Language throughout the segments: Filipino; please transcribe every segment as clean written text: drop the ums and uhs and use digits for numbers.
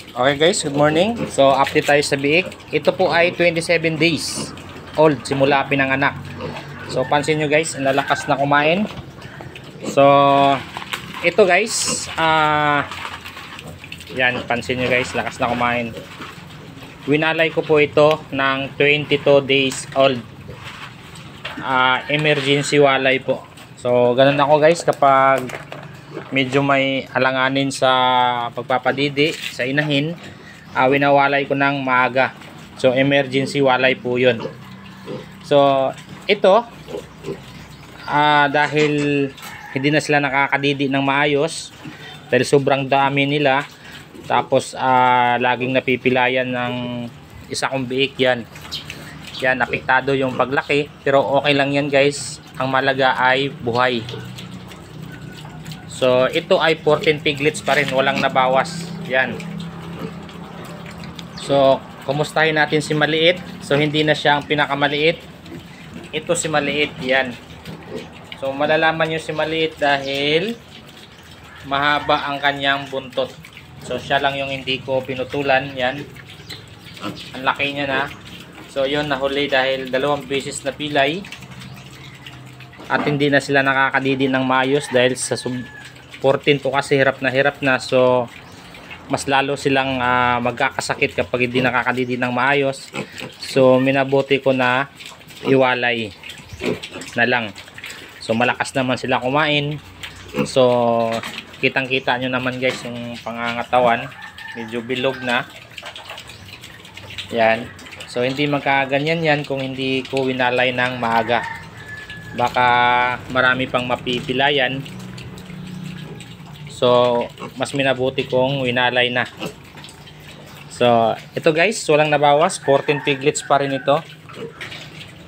Okay guys, good morning. So update tayo sa biik. Ito po ay 27 days old simula pinanganak. So pansin nyo guys, ang lalakas na kumain. So ito guys, yan, pansin nyo guys, lakas na kumain. Winalay ko po ito ng 22 days old. Emergency walay po. So ganun ako guys kapag medyo may alanganin sa pagpapadidi sa inahin, winawalay ko ng maaga. So emergency walay po yun. So ito dahil hindi na sila nakakadidi ng maayos dahil sobrang dami nila, tapos laging napipilayan ng isa kong biik, yan apektado yung paglaki, pero okay lang yan guys, ang malaga ay buhay. So ito ay 14 piglets pa rin, walang nabawas. Yan. So kumustahin natin si maliit. So hindi na siya ang pinakamaliit. Ito si maliit, yan. So malalaman nyo si maliit dahil mahaba ang kanyang buntot. So siya lang yung hindi ko pinutulan, yan. Ang laki niya na. So yun, nahuli dahil 2 beses na pilay. At hindi na sila nakakadidi ng maayos dahil sa 14 po kasi hirap na. So mas lalo silang magkakasakit kapag hindi nakakadidi ng maayos. So minabuti ko na iwalay na lang. So malakas naman sila kumain. So kitang kita nyo naman guys yung pangangatawan, medyo bilog na. Yan. So hindi magkaganyan yan kung hindi ko winalay ng maaga. Baka marami pang mapipilayan. So mas minabuti kong winalay na. So ito guys, walang nabawas, 14 piglets pa rin ito,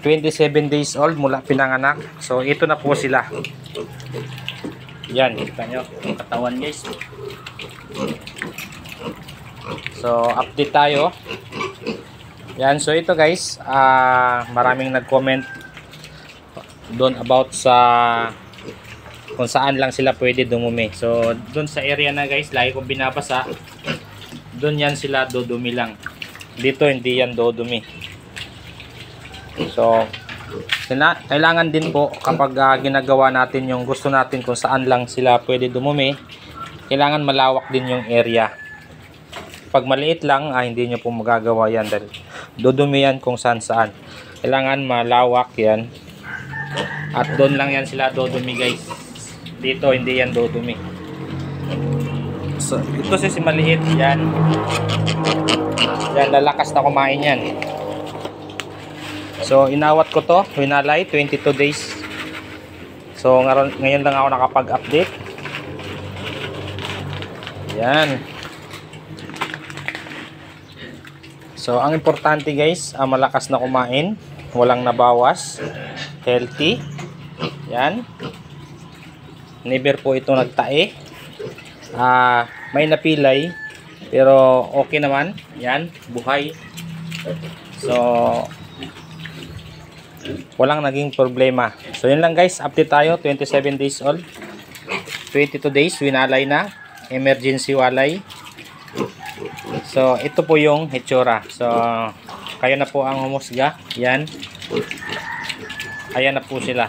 27 days old mula pinanganak. So ito na po sila. Yan, kita nyo yung katawan guys. So update tayo. Yan, so ito guys, maraming nag-comment doon about sa kung saan lang sila pwede dumumi. So doon sa area na guys, lagi kong binabasa, doon yan sila dodumi lang. Dito hindi yan dodumi. So kailangan din po kapag ginagawa natin yung gusto natin kung saan lang sila pwede dumumi, kailangan malawak din yung area. Pag maliit lang, hindi nyo po magagawa yan dahil dodumi yan kung saan saan. Kailangan malawak yan. At doon lang yan sila dodumi guys. Dito hindi yan dodumi. So ito si maliit, yan. Yan, lalakas na kumain yan. So inawat ko to, winalay 22 days. So ngayon lang ako nakapag-update. Yan. So ang importante guys, malakas na kumain, walang nabawas, healthy. Yan. Never po ito nagtae. May napilay pero okay naman. Yan, buhay. So walang naging problema. So yun lang guys, update tayo. 27 days old, 22 days winalay na, emergency walay. So ito po yung hitsura. So kayo na po ang humusga. Yan. Ayan na po sila.